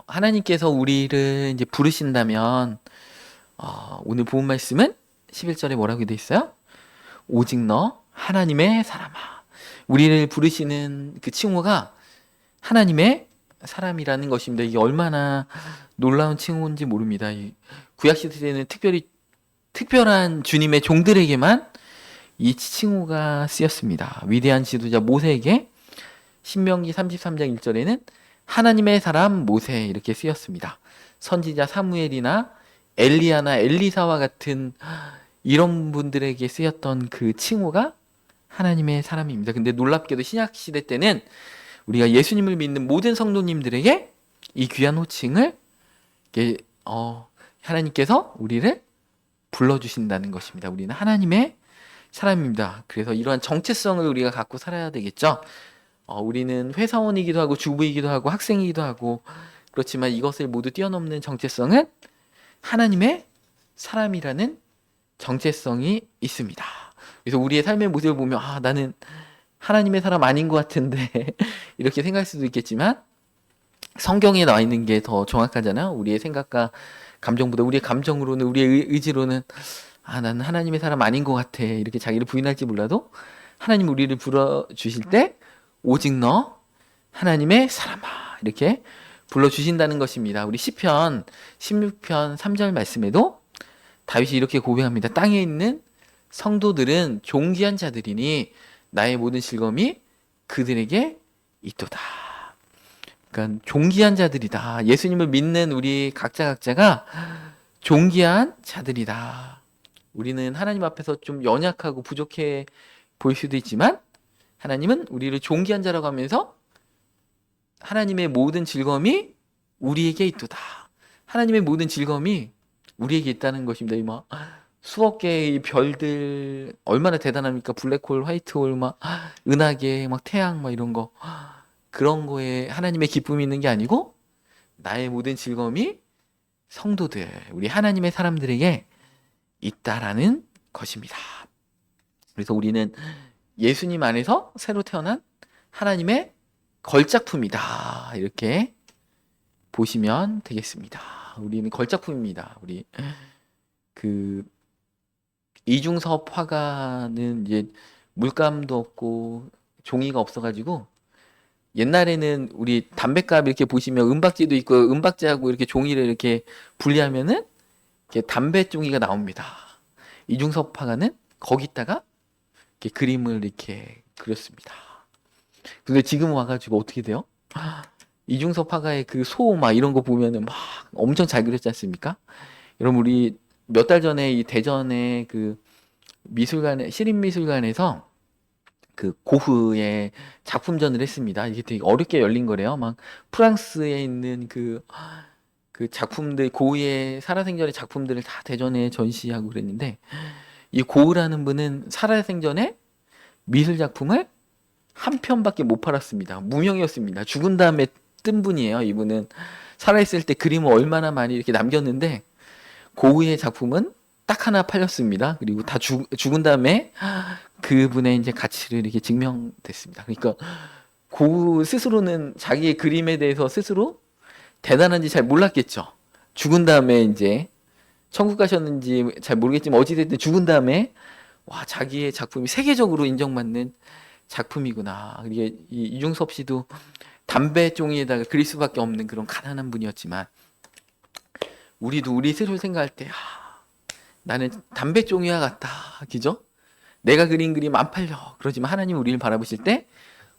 하나님께서 우리를 이제 부르신다면, 오늘 본 말씀은 11절에 뭐라고 돼 있어요? 오직 너 하나님의 사람아. 우리를 부르시는 그 칭호가 하나님의 사람이라는 것입니다. 이게 얼마나 놀라운 칭호인지 모릅니다. 이 구약 시대에는 특별한 주님의 종들에게만 이 칭호가 쓰였습니다. 위대한 지도자 모세에게 신명기 33장 1절에는 하나님의 사람 모세 이렇게 쓰였습니다. 선지자 사무엘이나 엘리야나 엘리사와 같은 이런 분들에게 쓰였던 그 칭호가 하나님의 사람입니다. 근데 놀랍게도 신약 시대 때는 우리가 예수님을 믿는 모든 성도님들에게 이 귀한 호칭을 하나님께서 우리를 불러주신다는 것입니다. 우리는 하나님의 사람입니다. 그래서 이러한 정체성을 우리가 갖고 살아야 되겠죠. 우리는 회사원이기도 하고 주부이기도 하고 학생이기도 하고 그렇지만 이것을 모두 뛰어넘는 정체성은 하나님의 사람이라는 정체성이 있습니다. 그래서 우리의 삶의 모습을 보면 나는 하나님의 사람 아닌 것 같은데 이렇게 생각할 수도 있겠지만 성경에 나와 있는 게 더 정확하잖아요. 우리의 생각과 감정보다 우리의 감정으로는 우리의 의지로는 나는 하나님의 사람 아닌 것 같아 이렇게 자기를 부인할지 몰라도 하나님 우리를 불러주실 때 오직 너 하나님의 사람아 이렇게 불러주신다는 것입니다. 우리 시편 16편 3절 말씀에도 다윗이 이렇게 고백합니다. 땅에 있는 성도들은 존귀한 자들이니 나의 모든 즐거움이 그들에게 있도다. 그러니까 존귀한 자들이다. 예수님을 믿는 우리 각자가 존귀한 자들이다. 우리는 하나님 앞에서 좀 연약하고 부족해 보일 수도 있지만 하나님은 우리를 존귀한 자라고 하면서 하나님의 모든 즐거움이 우리에게 있도다. 하나님의 모든 즐거움이 우리에게 있다는 것입니다. 수억 개의 별들 얼마나 대단합니까? 블랙홀, 화이트홀, 은하계, 태양, 이런 거 그런 거에 하나님의 기쁨이 있는 게 아니고 나의 모든 즐거움이 성도들, 우리 하나님의 사람들에게 있다라는 것입니다. 그래서 우리는 예수님 안에서 새로 태어난 하나님의 걸작품이다. 이렇게 보시면 되겠습니다. 우리는 걸작품입니다. 우리 이중섭 화가는 이제 물감도 없고 종이가 없어가지고 옛날에는 우리 담뱃갑 이렇게 보시면 은박지도 있고 은박지하고 이렇게 종이를 이렇게 분리하면은 이렇게 담배 종이가 나옵니다. 이중섭 화가는 거기다가 이렇게 그림을 이렇게 그렸습니다. 근데 지금 와가지고 어떻게 돼요? 이중섭 화가의 그 소 이런 거 보면은 엄청 잘 그렸지 않습니까? 여러분 우리 몇 달 전에 이 대전의 그 미술관에 시립미술관에서 그 고흐의 작품전을 했습니다. 이게 되게 어렵게 열린 거래요. 프랑스에 있는 그 작품들 고흐의 살아생전의 작품들을 다 대전에 전시하고 그랬는데 이 고흐라는 분은 살아생전에 미술 작품을 한 편밖에 못 팔았습니다. 무명이었습니다. 죽은 다음에 뜬 분이에요. 이분은 살아있을 때 그림을 얼마나 많이 이렇게 남겼는데 고흐의 작품은 딱 하나 팔렸습니다. 그리고 다 죽은 다음에 그분의 이제 가치를 이렇게 증명됐습니다. 그러니까 고흐 스스로는 자기의 그림에 대해서 스스로 대단한지 잘 몰랐겠죠. 죽은 다음에 이제 천국 가셨는지 잘 모르겠지만 어찌됐든 죽은 다음에 자기의 작품이 세계적으로 인정받는 작품이구나. 이게 이중섭 씨도 담배 종이에다가 그릴 수밖에 없는 그런 가난한 분이었지만 우리도 우리 스스로 생각할 때 나는 담배 종이와 같다. 그죠? 내가 그린 그림 안 팔려. 그러지만 하나님 우리를 바라보실 때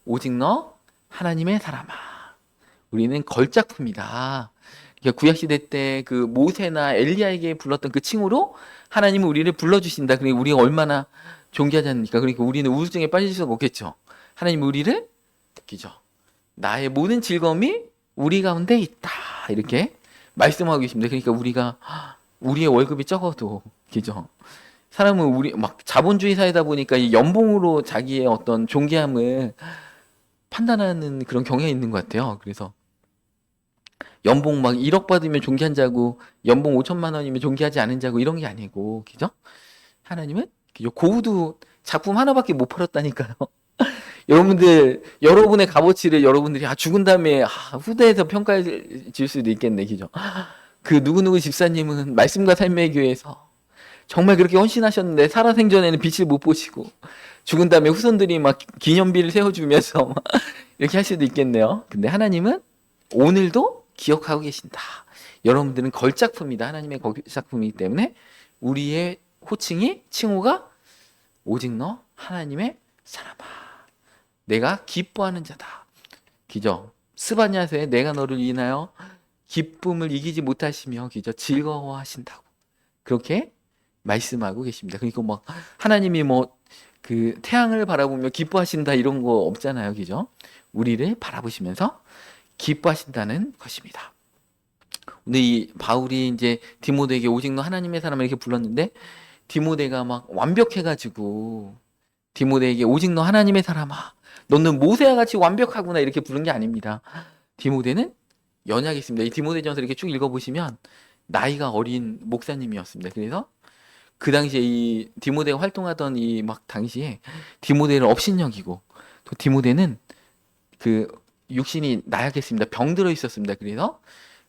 오직 너 하나님의 사람아. 우리는 걸작품이다. 그러니까 구약시대 때 그 모세나 엘리야에게 불렀던 그 칭호로 하나님은 우리를 불러주신다. 그러니까 우리가 얼마나 존귀하지 않습니까? 그러니까 우리는 우울증에 빠질 수가 없겠죠. 하나님 우리를 그죠? 나의 모든 즐거움이 우리 가운데 있다. 이렇게 말씀하고 계십니다. 그러니까 우리의 월급이 적어도 그죠? 사람은 우리 자본주의 사회다 보니까 이 연봉으로 자기의 어떤 존귀함을 판단하는 그런 경향이 있는 것 같아요. 그래서 연봉 1억 받으면 존귀한 자고 연봉 5천만 원이면 존귀하지 않은 자고 이런 게 아니고 그죠? 하나님은 그죠? 고흐도 작품 하나밖에 못 팔았다니까요. 여러분들 여러분의 값어치를 여러분들이 죽은 다음에 후대에서 평가해 줄 수도 있겠네, 그죠? 그 누구누구 집사님은 말씀과 삶의 교회에서 정말 그렇게 헌신하셨는데 살아생전에는 빛을 못 보시고 죽은 다음에 후손들이 막 기념비를 세워주면서 막 이렇게 할 수도 있겠네요. 근데 하나님은 오늘도 기억하고 계신다. 여러분들은 걸작품이다. 하나님의 걸작품이기 때문에 우리의 칭호가 오직 너 하나님의 사람아, 내가 기뻐하는 자다. 기죠? 스바냐서에 내가 너를 인하여 기쁨을 이기지 못하시며 기죠? 즐거워하신다고 그렇게 말씀하고 계십니다. 그러니까 뭐 하나님이 뭐 그 태양을 바라보며 기뻐하신다 이런 거 없잖아요, 그죠? 우리를 바라보시면서 기뻐하신다는 것입니다. 근데 이 바울이 이제 디모데에게 오직 너 하나님의 사람을 이렇게 불렀는데 디모데가 막 완벽해가지고 디모데에게 오직 너 하나님의 사람아, 너는 모세와 같이 완벽하구나 이렇게 부른 게 아닙니다. 디모데는 연약했습니다. 이 디모데전서 이렇게 쭉 읽어보시면 나이가 어린 목사님이었습니다. 그래서 그 당시에 이 디모데가 활동하던 이 막 당시에 디모데를 업신여기고 또 디모데는 그 육신이 나약했습니다. 병들어 있었습니다. 그래서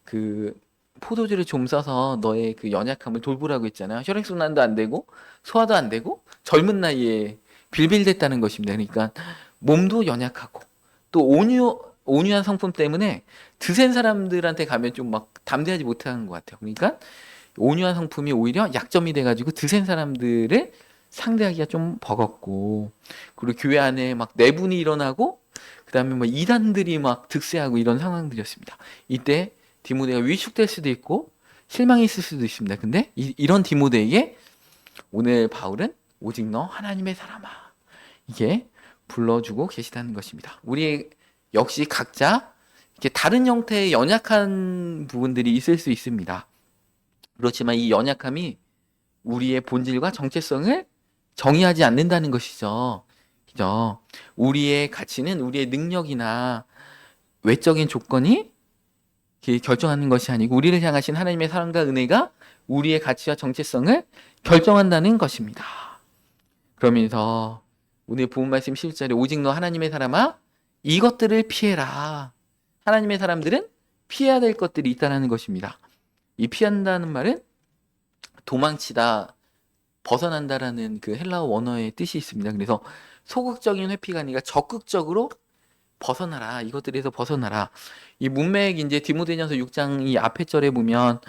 그 포도주를 좀 써서 너의 그 연약함을 돌보라고 했잖아요. 혈액순환도 안 되고 소화도 안 되고 젊은 나이에 빌빌댔다는 것입니다. 그러니까 몸도 연약하고 또 온유한 성품 때문에 드센 사람들한테 가면 좀 막 담대하지 못하는 것 같아요. 그러니까 온유한 성품이 오히려 약점이 돼가지고 드센 사람들을 상대하기가 좀 버겁고, 그리고 교회 안에 막 내분이 일어나고 그다음에 뭐 이단들이 막 득세하고 이런 상황들이었습니다. 이때 디모데가 위축될 수도 있고 실망이 있을 수도 있습니다. 근데 이런 디모데에게 오늘 바울은 오직 너 하나님의 사람아 이게 불러주고 계시다는 것입니다. 우리 역시 각자 이렇게 다른 형태의 연약한 부분들이 있을 수 있습니다. 그렇지만 이 연약함이 우리의 본질과 정체성을 정의하지 않는다는 것이죠. 그죠? 우리의 가치는 우리의 능력이나 외적인 조건이 결정하는 것이 아니고 우리를 향하신 하나님의 사랑과 은혜가 우리의 가치와 정체성을 결정한다는 것입니다. 그러면서 오늘 본문 말씀 11절에 오직 너 하나님의 사람아 이것들을 피해라. 하나님의 사람들은 피해야 될 것들이 있다는 것입니다. 이 피한다는 말은 도망치다, 벗어난다라는 그 헬라어 원어의 뜻이 있습니다. 그래서 소극적인 회피가 아니라 적극적으로 벗어나라. 이것들에서 벗어나라. 이 문맥 이제 디모데전서 6장 이 앞에 절에 보면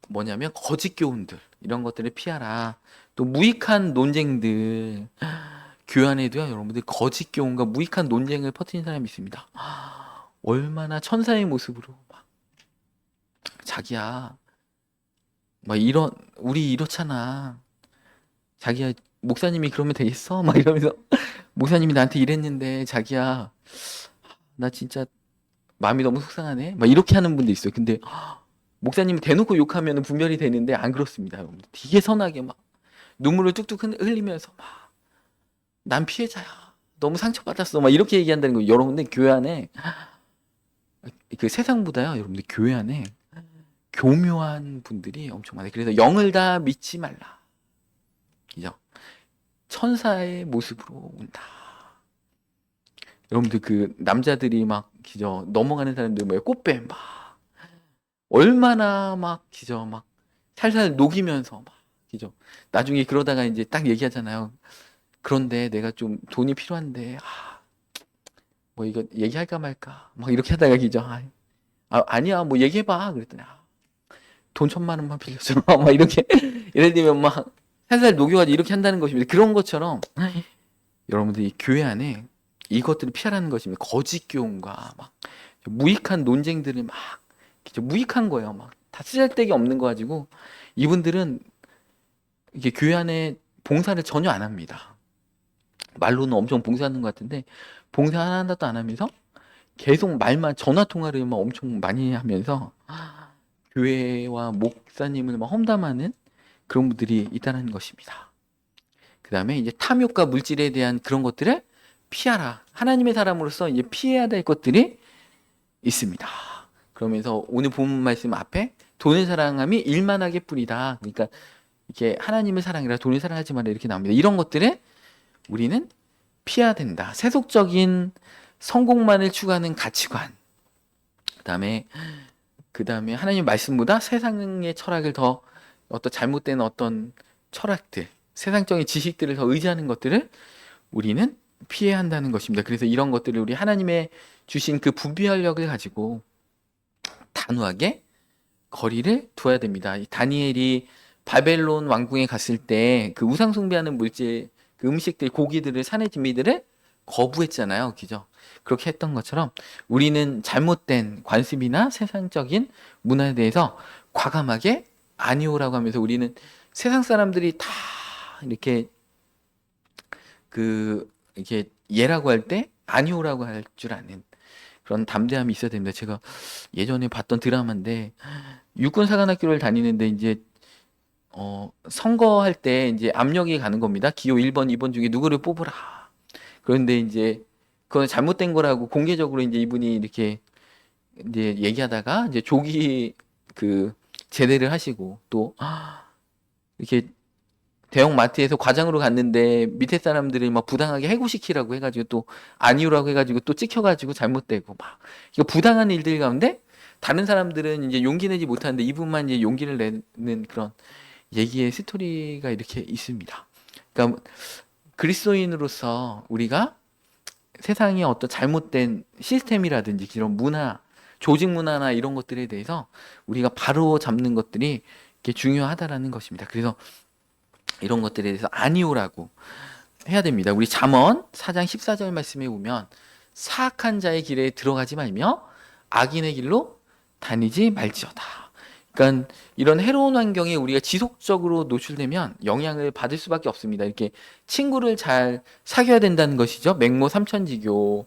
뭐냐면 거짓 교훈들 이런 것들을 피하라. 또 무익한 논쟁들. 교회 안에도요, 여러분들 거짓 교훈과 무익한 논쟁을 퍼뜨리는 사람이 있습니다. 얼마나 천사의 모습으로 막 자기야, 막 우리 이렇잖아. 자기야, 목사님이 그러면 되겠어? 막 이러면서 목사님이 나한테 이랬는데 자기야, 나 진짜 마음이 너무 속상하네. 막 이렇게 하는 분도 있어요. 근데 목사님이 대놓고 욕하면 분별이 되는데 안 그렇습니다. 여러분들. 되게 선하게 막 눈물을 뚝뚝 흘리면서 막 난 피해자야. 너무 상처받았어. 막 이렇게 얘기한다는 거예요. 여러분들 교회 안에 그 세상보다요, 여러분들 교회 안에 교묘한 분들이 엄청 많아요. 그래서 영을 다 믿지 말라. 그죠? 천사의 모습으로 온다. 여러분들 그 남자들이 막 그죠? 넘어가는 사람들 뭐예요? 꽃뱀 막 얼마나 막 그죠? 막 살살 녹이면서 막 그죠? 나중에 그러다가 이제 딱 얘기하잖아요. 그런데 내가 좀 돈이 필요한데 뭐 이거 얘기할까 말까 막 이렇게 하다가 그죠? 아니야 뭐 얘기해봐 그랬더니 돈 1,000,000원만 빌려줘 막 이렇게 예를 들면 막 살살 녹여가지고 이렇게 한다는 것입니다. 그런 것처럼 여러분들이 교회 안에 이것들을 피하라는 것입니다. 거짓 교훈과 막 무익한 논쟁들을 막 무익한 거예요. 막 다 쓰잘데기 없는 거 가지고 이분들은 이게 교회 안에 봉사를 전혀 안 합니다. 말로는 엄청 봉사하는 것 같은데 봉사 하나도 안 하면서 계속 말만 전화 통화를 막 엄청 많이 하면서 교회와 목사님을 막 험담하는 그런 분들이 있다는 것입니다. 그 다음에 이제 탐욕과 물질에 대한 그런 것들을 피하라. 하나님의 사람으로서 이제 피해야 될 것들이 있습니다. 그러면서 오늘 본문 말씀 앞에 돈을 사랑함이 일만하게 뿌리다. 그러니까 이게 하나님을 사랑이라 돈을 사랑하지 마라 이렇게 나옵니다. 이런 것들을 우리는 피해야 된다. 세속적인 성공만을 추구하는 가치관. 그다음에 하나님 말씀보다 세상의 철학을 더 어떤 잘못된 어떤 철학들, 세상적인 지식들을 더 의지하는 것들을 우리는 피해야 한다는 것입니다. 그래서 이런 것들을 우리 하나님의 주신 그 분별력을 가지고 단호하게 거리를 둬야 됩니다. 이 다니엘이 바벨론 왕궁에 갔을 때 그 우상 숭배하는 물질, 그 음식들, 고기들을, 산의 진미들을 거부했잖아요. 그죠? 그렇게 했던 것처럼 우리는 잘못된 관습이나 세상적인 문화에 대해서 과감하게 아니오라고 하면서 우리는 세상 사람들이 다 이렇게 이렇게 예라고 할 때 아니오라고 할 줄 아는 그런 담대함이 있어야 됩니다. 제가 예전에 봤던 드라마인데 육군사관학교를 다니는데 이제 선거할 때 이제 압력이 가는 겁니다. 기호 1번, 2번 중에 누구를 뽑으라. 그런데 이제 그건 잘못된 거라고 공개적으로 이제 이분이 이렇게 이제 얘기하다가 이제 조기 제대를 하시고 또 이렇게 대형 마트에서 과장으로 갔는데 밑에 사람들을 막 부당하게 해고시키라고 해가지고 또 아니오라고 해가지고 또 찍혀가지고 잘못되고 막 이거 부당한 일들 가운데 다른 사람들은 이제 용기 내지 못하는데 이분만 이제 용기를 내는 그런 얘기의 스토리가 이렇게 있습니다. 그러니까 그리스도인으로서 우리가 세상의 어떤 잘못된 시스템이라든지 이런 문화, 조직 문화나 이런 것들에 대해서 우리가 바로 잡는 것들이 이렇게 중요하다라는 것입니다. 그래서 이런 것들에 대해서 아니오라고 해야 됩니다. 우리 잠언 4장 14절 말씀에 보면 사악한 자의 길에 들어가지 말며 악인의 길로 다니지 말지어다. 그러니까 이런 해로운 환경에 우리가 지속적으로 노출되면 영향을 받을 수밖에 없습니다. 이렇게 친구를 잘 사귀어야 된다는 것이죠. 맹모 삼천지교.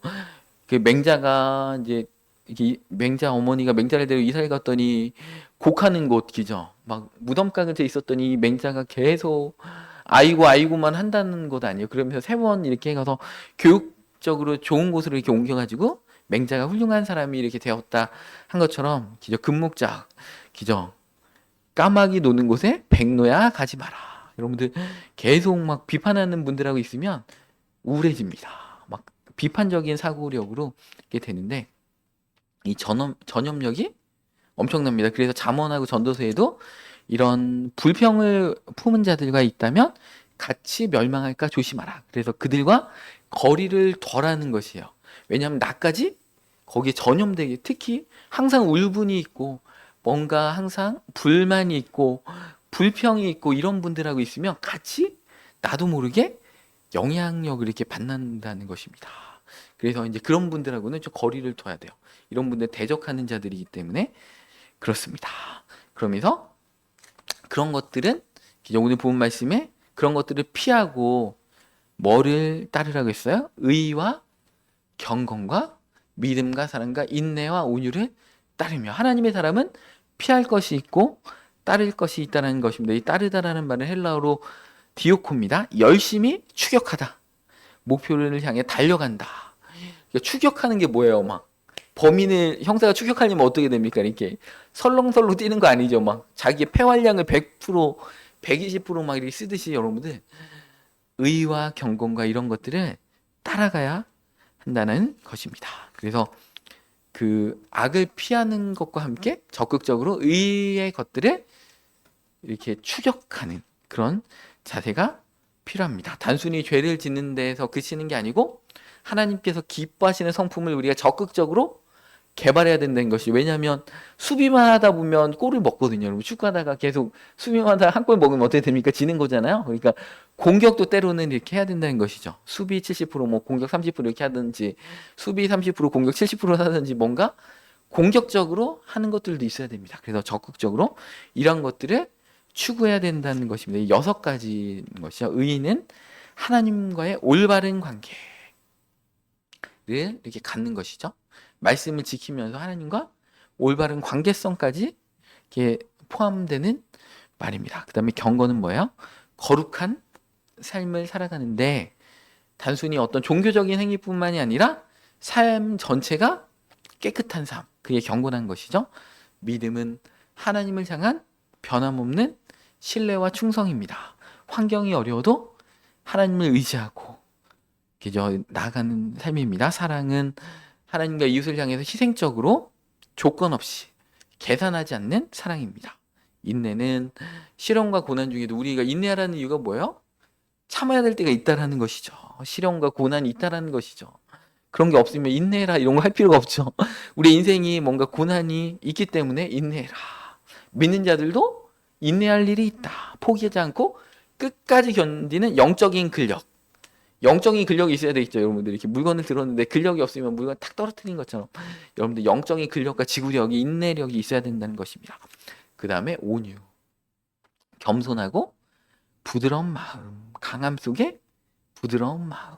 그 맹자가 이제 이렇게 맹자 어머니가 맹자를 데리고 이사를 갔더니 곡하는 곳 기죠. 막 무덤가 근처에 있었더니 맹자가 계속 아이고만 한다는 것 아니에요. 그러면서 세 번 이렇게 가서 교육적으로 좋은 곳으로 이렇게 옮겨가지고 맹자가 훌륭한 사람이 이렇게 되었다 한 것처럼 기죠. 금묵작 기죠. 까마귀 노는 곳에 백로야 가지 마라. 여러분들 계속 막 비판하는 분들하고 있으면 우울해집니다. 막 비판적인 사고력으로 이렇게 되는데 이 전염력이 엄청납니다. 그래서 잠언하고 전도서에도 이런 불평을 품은 자들과 있다면 같이 멸망할까 조심하라. 그래서 그들과 거리를 덜하는 것이에요. 왜냐하면 나까지 거기에 전염되게 특히 항상 울분이 있고 뭔가 항상 불만이 있고 불평이 있고 이런 분들하고 있으면 같이 나도 모르게 영향력을 이렇게 받는다는 것입니다. 그래서 이제 그런 분들하고는 좀 거리를 둬야 돼요. 이런 분들 대적하는 자들이기 때문에 그렇습니다. 그러면서 그런 것들은 오늘 본 말씀에 그런 것들을 피하고 뭐를 따르라고 했어요? 의와 경건과 믿음과 사랑과 인내와 온유를 따르며 하나님의 사람은 피할 것이 있고 따를 것이 있다는 것입니다. 이 따르다라는 말은 헬라어로 디오코입니다. 열심히 추격하다. 목표를 향해 달려간다. 그러니까 추격하는 게 뭐예요? 막 범인을 형사가 추격하려면 어떻게 됩니까? 이렇게 설렁설렁 뛰는 거 아니죠? 막 자기의 폐활량을 100%, 120%막 이렇게 쓰듯이 여러분들 의와 경건과 이런 것들을 따라가야 한다는 것입니다. 그래서 그 악을 피하는 것과 함께 적극적으로 의의 것들을 이렇게 추격하는 그런 자세가 필요합니다. 단순히 죄를 짓는 데에서 그치는 게 아니고 하나님께서 기뻐하시는 성품을 우리가 적극적으로 개발해야 된다는 것이 왜냐하면 수비만 하다 보면 골을 먹거든요. 여러분 축구하다가 계속 수비만 하다 한 골 먹으면 어떻게 됩니까? 지는 거잖아요. 그러니까 공격도 때로는 이렇게 해야 된다는 것이죠. 수비 70%뭐 공격 30% 이렇게 하든지 수비 30% 공격 70% 하든지 뭔가 공격적으로 하는 것들도 있어야 됩니다. 그래서 적극적으로 이런 것들을 추구해야 된다는 것입니다. 6가지인 것이죠. 의인은 하나님과의 올바른 관계를 이렇게 갖는 것이죠. 말씀을 지키면서 하나님과 올바른 관계성까지 이렇게 포함되는 말입니다. 그 다음에 경건은 뭐예요? 거룩한 삶을 살아가는데 단순히 어떤 종교적인 행위뿐만이 아니라 삶 전체가 깨끗한 삶, 그게 경건한 것이죠. 믿음은 하나님을 향한 변함없는 신뢰와 충성입니다. 환경이 어려워도 하나님을 의지하고 그저 나아가는 삶입니다. 사랑은 하나님과 이웃을 향해서 희생적으로 조건 없이 계산하지 않는 사랑입니다. 인내는 시련과 고난 중에도 우리가 인내하라는 이유가 뭐예요? 참아야 될 때가 있다라는 것이죠. 시련과 고난이 있다라는 것이죠. 그런 게 없으면 인내해라 이런 거 할 필요가 없죠. 우리 인생이 뭔가 고난이 있기 때문에 인내해라. 믿는 자들도 인내할 일이 있다. 포기하지 않고 끝까지 견디는 영적인 근력. 영적인 근력이 있어야 되겠죠. 여러분들 이렇게 물건을 들었는데 근력이 없으면 물건 탁 떨어뜨린 것처럼 여러분들 영적인 근력과 지구력이 인내력이 있어야 된다는 것입니다. 그 다음에 온유, 겸손하고 부드러운 마음, 강함 속에 부드러운 마음,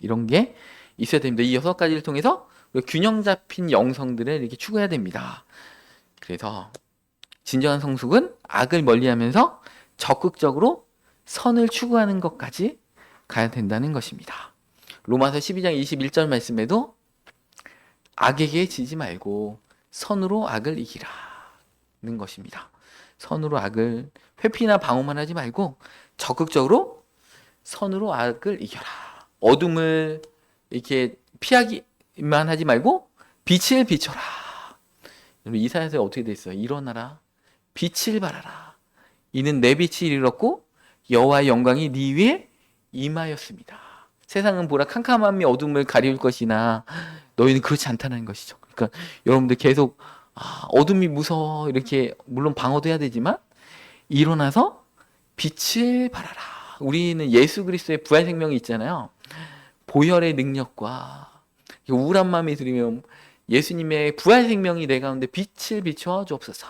이런 게 있어야 됩니다. 이 6가지를 통해서 균형 잡힌 영성들을 이렇게 추구해야 됩니다. 그래서 진정한 성숙은 악을 멀리하면서 적극적으로 선을 추구하는 것까지 가야 된다는 것입니다. 로마서 12장 21절 말씀에도 악에게 지지 말고 선으로 악을 이기라는 것입니다. 선으로 악을 회피나 방어만 하지 말고 적극적으로 선으로 악을 이겨라. 어둠을 이렇게 피하기만 하지 말고 빛을 비춰라. 이사야서에 어떻게 돼 있어요? 일어나라, 빛을 발하라. 이는 내 빛이 이르렀고 여호와의 영광이 네 위에 임하였습니다. 세상은 보라 캄캄함이 어둠을 가리울 것이나 너희는 그렇지 않다는 것이죠. 그러니까 여러분들 계속 어둠이 무서워 이렇게 물론 방어도 해야 되지만 일어나서 빛을 발하라. 우리는 예수 그리스도의 부활 생명이 있잖아요. 보혈의 능력과 우울한 마음이 들으면 예수님의 부활 생명이 내 가운데 빛을 비춰 주옵소서.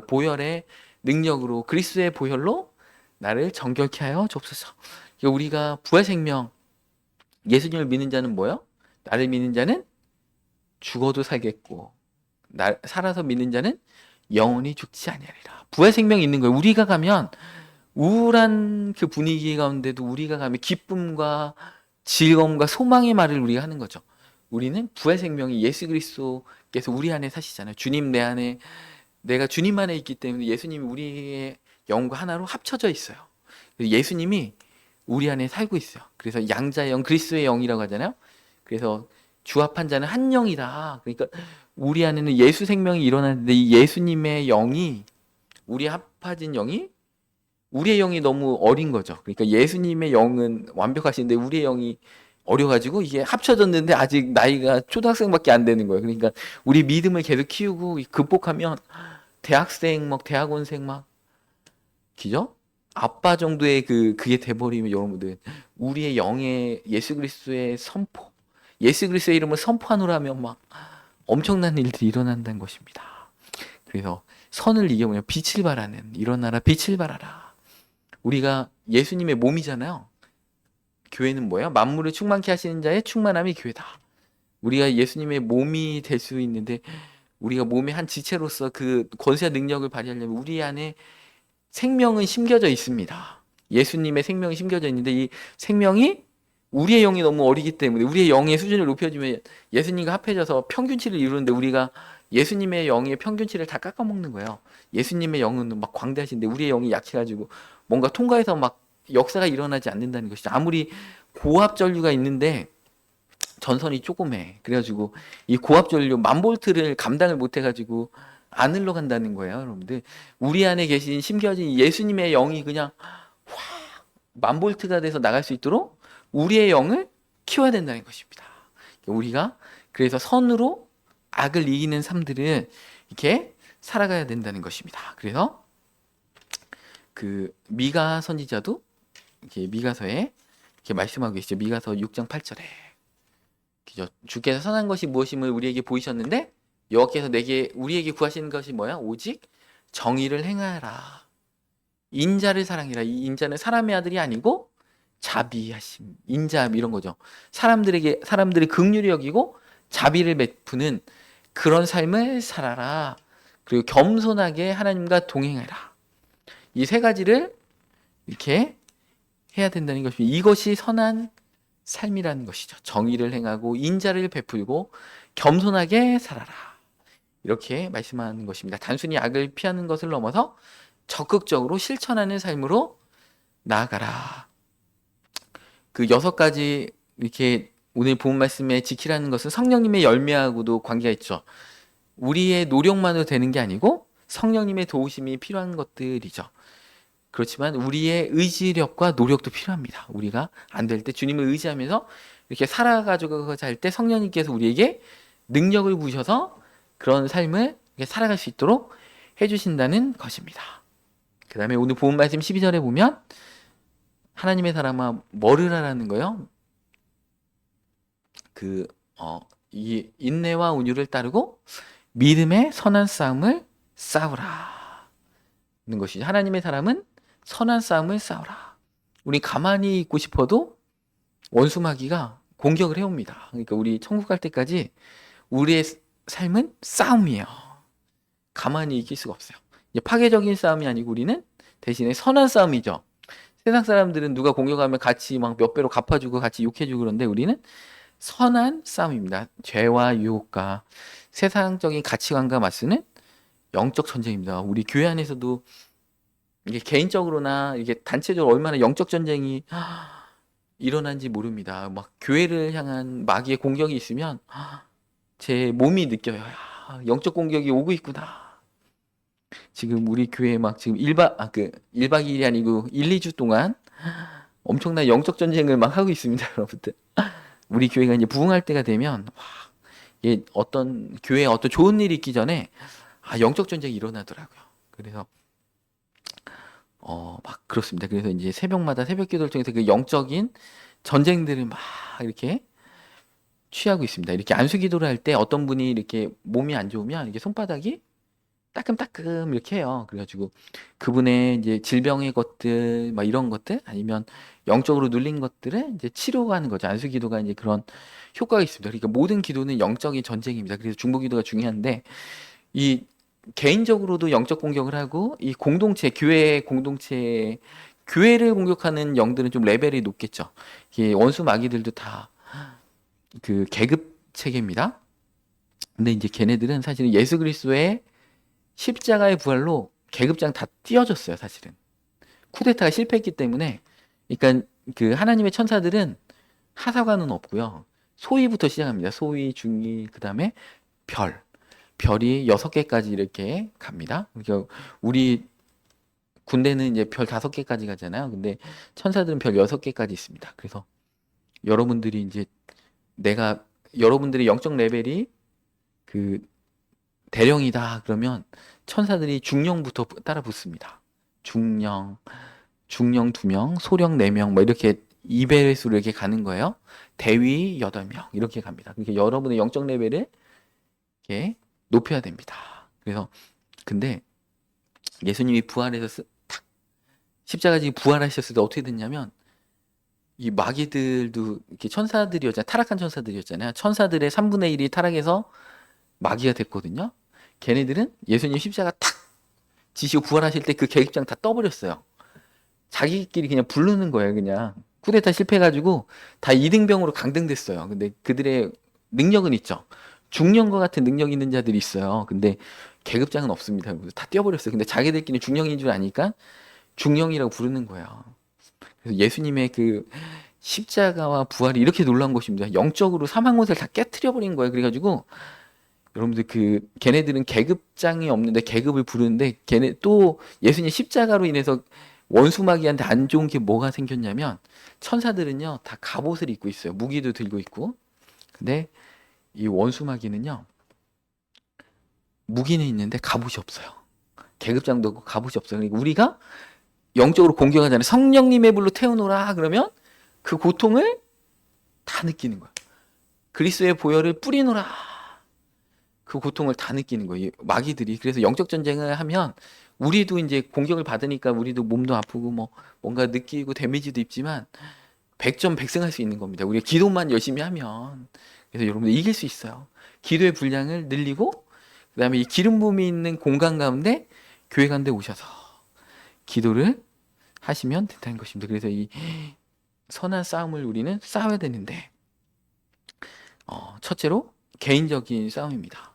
보혈의 능력으로 그리스도의 보혈로 나를 정결케 하여 주옵소서. 우리가 부활 생명 예수님을 믿는 자는 뭐요? 나를 믿는 자는 죽어도 살겠고 살아서 믿는 자는 영원히 죽지 아니하리라. 부활 생명이 있는 거예요. 우리가 가면 우울한 그 분위기 가운데도 우리가 가면 기쁨과 즐거움과 소망의 말을 우리가 하는 거죠. 우리는 부활 생명이 예수 그리스도께서 우리 안에 사시잖아요. 주님 내 안에, 내가 주님 안에 있기 때문에 예수님이 우리의 영과 하나로 합쳐져 있어요. 예수님이 우리 안에 살고 있어요. 그래서 양자의 영, 그리스도의 영이라고 하잖아요. 그래서 주합한 자는 한 영이다. 그러니까 우리 안에는 예수 생명이 일어나는데 이 예수님의 영이, 우리 합해진 영이, 우리의 영이 너무 어린 거죠. 그러니까 예수님의 영은 완벽하신데 우리의 영이 어려가지고 이게 합쳐졌는데 아직 나이가 초등학생밖에 안 되는 거예요. 그러니까 우리 믿음을 계속 키우고 극복하면 대학생, 막 대학원생 막 기죠? 아빠 정도의 그게 돼버리면 여러분들 우리의 영의 예수 그리스도의 선포, 예수 그리스도의 이름을 선포하노라면 막 엄청난 일들이 일어난다는 것입니다. 그래서 선을 이겨보면 빛을 발하는, 일어나라 빛을 발하라. 우리가 예수님의 몸이잖아요. 교회는 뭐예요? 만물을 충만케 하시는 자의 충만함이 교회다. 우리가 예수님의 몸이 될 수 있는데 우리가 몸의 한 지체로서 그 권세와 능력을 발휘하려면 우리 안에 생명은 심겨져 있습니다. 예수님의 생명이 심겨져 있는데 이 생명이 우리의 영이 너무 어리기 때문에 우리의 영의 수준을 높여주면 예수님과 합해져서 평균치를 이루는데 우리가 예수님의 영의 평균치를 다 깎아먹는 거예요. 예수님의 영은 막 광대하신데 우리의 영이 약해가지고 뭔가 통과해서 막 역사가 일어나지 않는다는 것이죠. 아무리 고압 전류가 있는데 전선이 조그매. 그래가지고 이 고압 전류 1000볼트를 감당을 못해가지고 안 흘러간다는 거예요, 여러분들. 우리 안에 계신 심겨진 예수님의 영이 그냥 확 1000볼트가 돼서 나갈 수 있도록 우리의 영을 키워야 된다는 것입니다. 우리가 그래서 선으로 악을 이기는 삶들을 이렇게 살아가야 된다는 것입니다. 그래서 그 미가 선지자도 이렇게 미가서에 이렇게 말씀하고 계시죠. 미가서 6장 8절에 주께서 선한 것이 무엇임을 우리에게 보이셨는데 여호와께서 우리에게 구하시는 것이 뭐야? 오직 정의를 행하라. 인자를 사랑해라. 이 인자는 사람의 아들이 아니고 자비하심, 인자함 이런 거죠. 사람들이 긍휼히 여기고 자비를 베푸는 그런 삶을 살아라. 그리고 겸손하게 하나님과 동행해라. 이 3가지를 이렇게 해야 된다는 것입니다. 이것이 선한 삶이라는 것이죠. 정의를 행하고 인자를 베풀고 겸손하게 살아라. 이렇게 말씀하는 것입니다. 단순히 악을 피하는 것을 넘어서 적극적으로 실천하는 삶으로 나아가라. 그 6가지 이렇게 오늘 본 말씀에 지키라는 것은 성령님의 열매하고도 관계가 있죠. 우리의 노력만으로 되는 게 아니고 성령님의 도우심이 필요한 것들이죠. 그렇지만 우리의 의지력과 노력도 필요합니다. 우리가 안 될 때 주님을 의지하면서 이렇게 살아가지고 할 때 성령님께서 우리에게 능력을 부으셔서 그런 삶을 살아갈 수 있도록 해주신다는 것입니다. 그 다음에 오늘 본 말씀 12절에 보면 하나님의 사람아 뭐를 하라는 거요? 이 인내와 온유를 따르고 믿음의 선한 싸움을 싸우라. 는 것이죠. 하나님의 사람은 선한 싸움을 싸우라. 우리 가만히 있고 싶어도 원수 마귀가 공격을 해옵니다. 그러니까 우리 천국 갈 때까지 우리의 삶은 싸움이에요. 가만히 있을 수가 없어요. 이제 파괴적인 싸움이 아니고 우리는 대신에 선한 싸움이죠. 세상 사람들은 누가 공격하면 같이 막 몇 배로 갚아주고 같이 욕해주고 그런데 우리는 선한 싸움입니다. 죄와 유혹과 세상적인 가치관과 맞서는 영적 전쟁입니다. 우리 교회 안에서도 이게 개인적으로나 이게 단체적으로 얼마나 영적 전쟁이 일어난지 모릅니다. 막 교회를 향한 마귀의 공격이 있으면 제 몸이 느껴요. 영적 공격이 오고 있구나. 지금 우리 교회 막 지금 1박 2일이 아니고 1, 2주 동안 엄청난 영적 전쟁을 막 하고 있습니다, 여러분들. 우리 교회가 이제 부흥할 때가 되면 이게 어떤 교회에 어떤 좋은 일이 있기 전에 영적 전쟁이 일어나더라고요. 그래서 막 그렇습니다. 그래서 이제 새벽마다 새벽 기도를 통해서 그 영적인 전쟁들을 막 이렇게 취하고 있습니다. 이렇게 안수 기도를 할 때 어떤 분이 이렇게 몸이 안 좋으면 이렇게 손바닥이 따끔따끔 이렇게 해요. 그래가지고 그분의 이제 질병의 것들, 막 이런 것들 아니면 영적으로 눌린 것들을 이제 치료하는 거죠. 안수 기도가 이제 그런 효과가 있습니다. 그러니까 모든 기도는 영적인 전쟁입니다. 그래서 중보 기도가 중요한데 이 개인적으로도 영적 공격을 하고 이 공동체, 교회 공동체, 교회를 공격하는 영들은 좀 레벨이 높겠죠. 이 원수 마귀들도 다 그 계급 체계입니다. 근데 이제 걔네들은 사실은 예수 그리스도의 십자가의 부활로 계급장 다 띄어졌어요, 사실은. 쿠데타가 실패했기 때문에. 그러니까 그 하나님의 천사들은 하사관은 없고요. 소위부터 시작합니다. 소위, 중위, 그다음에 별. 별이 6개까지 이렇게 갑니다. 그러니까 우리 군대는 이제 별 5개까지 가잖아요. 근데 천사들은 별 6개까지 있습니다. 그래서 여러분들이 이제 여러분들의 영적 레벨이 그 대령이다 그러면 천사들이 중령부터 따라 붙습니다. 중령 2명, 소령 4명 뭐 이렇게 2배수로 이렇게 가는 거예요. 대위 8명 이렇게 갑니다. 그러니까 여러분의 영적 레벨을 이렇게 높여야 됩니다. 그래서 근데 예수님이 부활해서 십자가 지금 부활하셨을 때 어떻게 됐냐면 이 마귀들도 이렇게 천사들이었잖아요. 타락한 천사들이었잖아요. 천사들의 3분의 1이 타락해서 마귀가 됐거든요. 걔네들은 예수님 십자가 탁 지시고 부활하실 때 그 계급장 다 떠버렸어요. 자기끼리 그냥 부르는 거예요. 그냥 쿠데타 실패해가지고 다 이등병으로 강등됐어요. 근데 그들의 능력은 있죠. 중령과 같은 능력 있는 자들이 있어요. 근데 계급장은 없습니다. 다 떼어버렸어요. 근데 자기들끼리 중령인 줄 아니까 중령이라고 부르는 거예요. 그래서 예수님의 그 십자가와 부활이 이렇게 놀라운 것입니다. 영적으로 사망 못을 다 깨트려 버린 거예요. 그래가지고 여러분들 걔네들은 계급장이 없는데 계급을 부르는데 걔네 또 예수님 십자가로 인해서 원수마귀한테 안 좋은 게 뭐가 생겼냐면 천사들은요 다 갑옷을 입고 있어요. 무기도 들고 있고. 근데 이 원수마귀는요 무기는 있는데 갑옷이 없어요. 계급장도 없고 갑옷이 없어요. 그러니까 우리가 영적으로 공격하잖아요. 성령님의 불로 태우노라 그러면 그 고통을 다 느끼는 거야. 그리스도의 보혈을 뿌리노라. 그 고통을 다 느끼는 거예요. 마귀들이. 그래서 영적 전쟁을 하면 우리도 이제 공격을 받으니까 우리도 몸도 아프고 뭐 뭔가 느끼고 데미지도 입지만 100점 100승할 수 있는 겁니다. 우리가 기도만 열심히 하면. 그래서 여러분들 이길 수 있어요. 기도의 분량을 늘리고 그다음에 이 기름 부음이 있는 공간 가운데 교회 가운데 오셔서 기도를 하시면 된다는 것입니다. 그래서 이 선한 싸움을 우리는 싸워야 되는데 첫째로 개인적인 싸움입니다.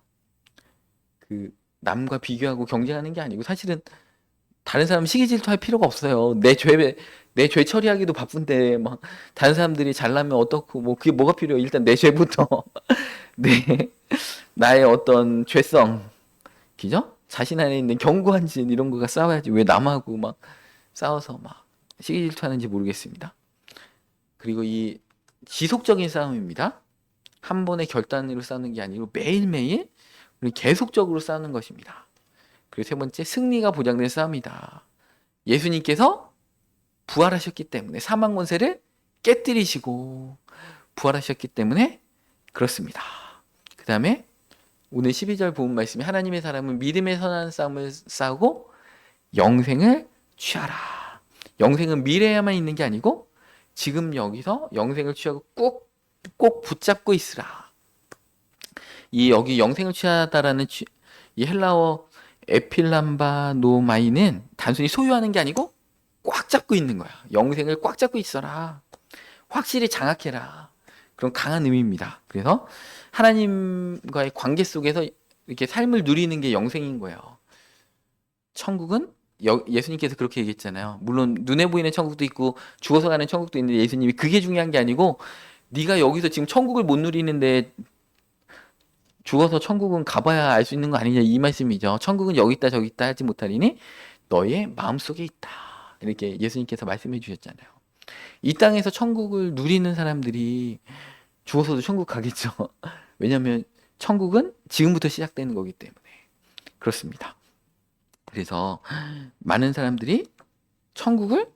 그 남과 비교하고 경쟁하는 게 아니고 사실은 다른 사람 시기 질투할 필요가 없어요. 내 죄 처리하기도 바쁜데 막 다른 사람들이 잘나면 어떻고 뭐 그게 뭐가 필요해? 일단 내 죄부터 내 나의 어떤 죄성, 그죠? 자신 안에 있는 견고한 진 이런 거가 싸워야지 왜 남하고 막 싸워서 막 시기 질투하는지 모르겠습니다. 그리고 이 지속적인 싸움입니다. 한 번의 결단으로 싸우는 게 아니고 매일매일 우리 계속적으로 싸우는 것입니다. 그리고 세 번째, 승리가 보장된 싸움이다. 예수님께서 부활하셨기 때문에 사망 권세를 깨뜨리시고 부활하셨기 때문에 그렇습니다. 그 다음에 오늘 12절 본 말씀이 하나님의 사람은 믿음의 선한 싸움을 싸우고 영생을 취하라. 영생은 미래에만 있는 게 아니고 지금 여기서 영생을 취하고 꼭 붙잡고 있으라. 이 여기 영생을 취하다라는 이 헬라어 에필람바노마이는 단순히 소유하는 게 아니고 꽉 잡고 있는 거야. 영생을 꽉 잡고 있어라. 확실히 장악해라. 그런 강한 의미입니다. 그래서 하나님과의 관계 속에서 이렇게 삶을 누리는 게 영생인 거예요. 천국은 예수님께서 그렇게 얘기했잖아요. 물론 눈에 보이는 천국도 있고 죽어서 가는 천국도 있는데 예수님이 그게 중요한 게 아니고 네가 여기서 지금 천국을 못 누리는데 죽어서 천국은 가봐야 알 수 있는 거 아니냐 이 말씀이죠. 천국은 여기 있다 저기 있다 하지 못하리니 너의 마음속에 있다. 이렇게 예수님께서 말씀해 주셨잖아요. 이 땅에서 천국을 누리는 사람들이 죽어서도 천국 가겠죠. 왜냐하면 천국은 지금부터 시작되는 거기 때문에 그렇습니다. 그래서 많은 사람들이 천국을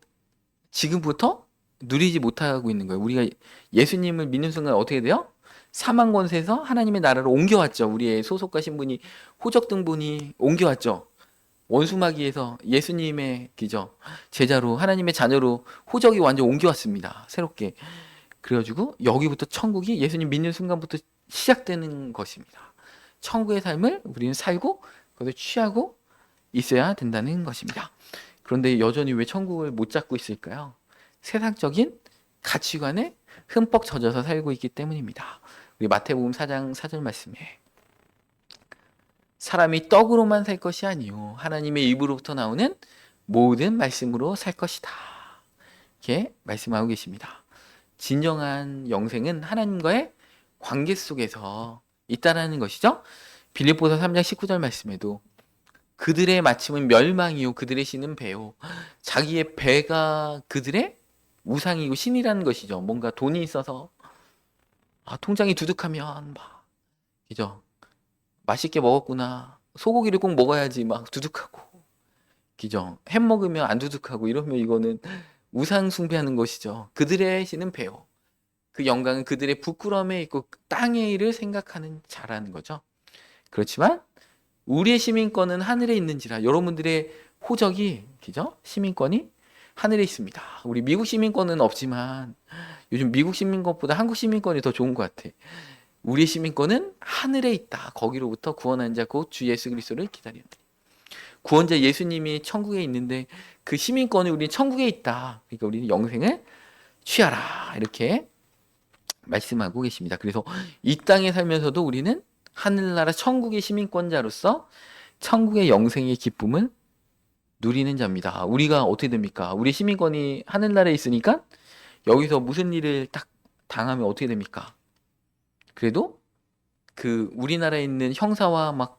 지금부터 누리지 못하고 있는 거예요. 우리가 예수님을 믿는 순간 어떻게 돼요? 사망 권세에서 하나님의 나라로 옮겨왔죠. 우리의 소속과 신분이 호적 등본이 옮겨왔죠. 원수마귀에서 예수님의 기죠 제자로 하나님의 자녀로 호적이 완전 옮겨왔습니다. 새롭게. 그래가지고 여기부터 천국이 예수님 믿는 순간부터 시작되는 것입니다. 천국의 삶을 우리는 살고 그것을 취하고 있어야 된다는 것입니다. 그런데 여전히 왜 천국을 못 잡고 있을까요? 세상적인 가치관에 흠뻑 젖어서 살고 있기 때문입니다. 우리 마태복음 4장 4절 말씀에 사람이 떡으로만 살 것이 아니요 하나님의 입으로부터 나오는 모든 말씀으로 살 것이다. 이렇게 말씀하고 계십니다. 진정한 영생은 하나님과의 관계 속에서 있다라는 것이죠. 빌립보서 3장 19절 말씀에도 그들의 마침은 멸망이요 그들의 신은 배요. 자기의 배가 그들의 우상이고 신이라는 것이죠. 뭔가 돈이 있어서 통장이 두둑하면 막 그죠? 맛있게 먹었구나. 소고기를 꼭 먹어야지 막 두둑하고 그죠? 햄 먹으면 안 두둑하고 이러면 이거는 우상 숭배하는 것이죠. 그들의 신은 배요. 그 영광은 그들의 부끄러움에 있고 땅의 일을 생각하는 자라는 거죠. 그렇지만 우리의 시민권은 하늘에 있는지라 여러분들의 호적이 그죠? 시민권이 하늘에 있습니다. 우리 미국 시민권은 없지만 요즘 미국 시민권보다 한국 시민권이 더 좋은 것 같아. 우리의 시민권은 하늘에 있다. 거기로부터 구원한 자 곧 주 예수 그리스도를 기다리는 구원자 예수님이 천국에 있는데 그 시민권이 우리 천국에 있다. 그러니까 우리는 영생을 취하라. 이렇게 말씀하고 계십니다. 그래서 이 땅에 살면서도 우리는 하늘나라 천국의 시민권자로서 천국의 영생의 기쁨을 누리는 자입니다. 우리가 어떻게 됩니까? 우리 시민권이 하늘나라에 있으니까 여기서 무슨 일을 딱 당하면 어떻게 됩니까? 그래도 그 우리나라에 있는 형사와 막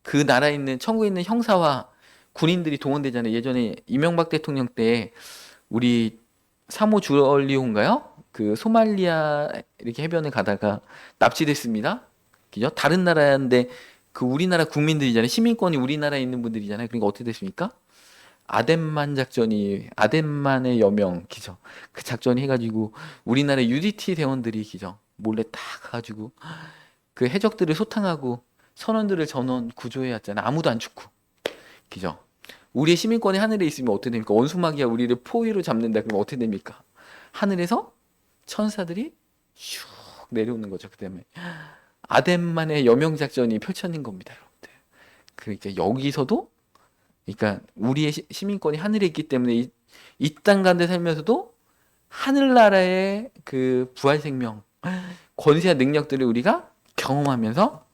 그 나라에 있는 천국에 있는 형사와 군인들이 동원되잖아요. 예전에 이명박 대통령 때 우리 사모 주얼리호인가요? 그 소말리아 이렇게 해변에 가다가 납치됐습니다. 그죠? 다른 나라인데 그 우리나라 국민들이잖아요. 시민권이 우리나라에 있는 분들이잖아요. 그러니까 어떻게 됐습니까? 아덴만 작전이 아덴만의 여명 기죠. 그 작전이 해가지고 우리나라 UDT 대원들이 기죠. 몰래 딱 가가지고 그 해적들을 소탕하고 선원들을 전원 구조해 왔잖아. 아무도 안 죽고 기죠. 우리의 시민권이 하늘에 있으면 어떻게 됩니까? 원수마귀가 우리를 포위로 잡는다. 그러면 어떻게 됩니까? 하늘에서 천사들이 슉 내려오는 거죠. 그 다음에 아덴만의 여명 작전이 펼쳐진 겁니다, 여러분들. 그러니까 여기서도 그러니까 우리의 시민권이 하늘에 있기 때문에 이 땅 가운데 살면서도 하늘나라의 그 부활 생명, 권세와 능력들을 우리가 경험하면서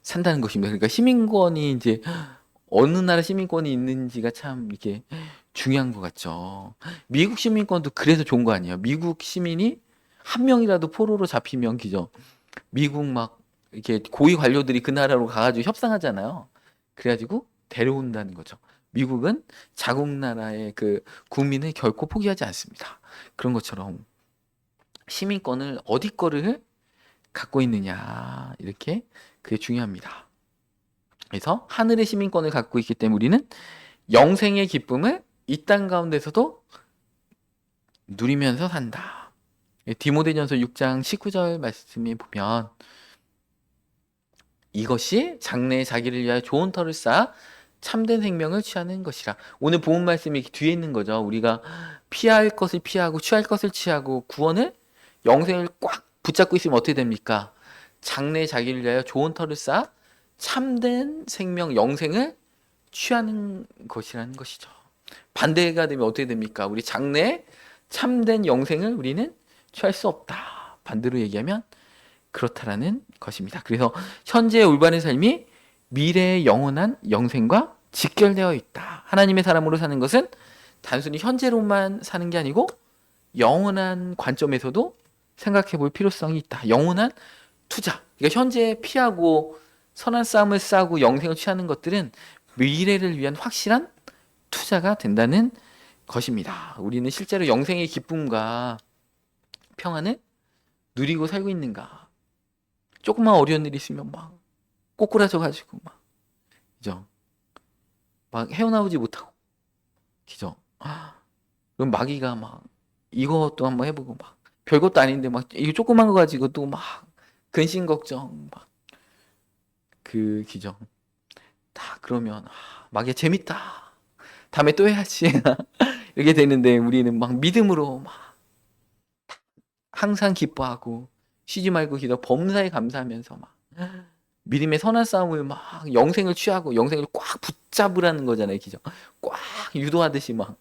산다는 것입니다. 그러니까 시민권이 이제 어느 나라 시민권이 있는지가 참 이렇게 중요한 것 같죠. 미국 시민권도 그래서 좋은 거 아니에요? 미국 시민이 한 명이라도 포로로 잡히면 기죠. 미국 막 이렇게 고위 관료들이 그 나라로 가가지고 협상하잖아요. 그래가지고 데려온다는 거죠. 미국은 자국 나라의 그 국민을 결코 포기하지 않습니다. 그런 것처럼 시민권을 어디 거를 갖고 있느냐 이렇게 그게 중요합니다. 그래서 하늘의 시민권을 갖고 있기 때문에 우리는 영생의 기쁨을 이 땅 가운데서도 누리면서 산다. 디모데전서 6장 19절 말씀에 보면 이것이 장래에 자기를 위하여 좋은 터를 쌓아 참된 생명을 취하는 것이라. 오늘 본문 말씀이 뒤에 있는 거죠. 우리가 피할 것을 피하고 취할 것을 취하고 구원을 영생을 꽉 붙잡고 있으면 어떻게 됩니까? 장래에 자기를 위하여 좋은 터를 쌓아 참된 생명 영생을 취하는 것이라는 것이죠. 반대가 되면 어떻게 됩니까? 우리 장래에 참된 영생을 우리는 취할 수 없다. 반대로 얘기하면 그렇다라는 것입니다. 그래서 현재의 올바른 삶이 미래의 영원한 영생과 직결되어 있다. 하나님의 사람으로 사는 것은 단순히 현재로만 사는 게 아니고 영원한 관점에서도 생각해 볼 필요성이 있다. 영원한 투자. 그러니까 현재 피하고 선한 싸움을 싸고 영생을 취하는 것들은 미래를 위한 확실한 투자가 된다는 것입니다. 우리는 실제로 영생의 기쁨과 평안을 누리고 살고 있는가? 조금만 어려운 일이 있으면 막 꼬꾸라져 가지고 막 그죠? 막 헤어나오지 못하고 그죠? 그럼 마귀가 막 이것도 한번 해보고 막 별것도 아닌데 막 이거 조그만 거 가지고 또 막 근심 걱정 막 그 기죠. 다 그러면 마귀 재밌다. 다음에 또 해야지. 이렇게 되는데 우리는 막 믿음으로 막 항상 기뻐하고 쉬지 말고 기도 범사에 감사하면서 막 믿음의 선한 싸움을 막 영생을 취하고 영생을 꽉 붙잡으라는 거잖아요. 기죠. 꽉 유도하듯이 막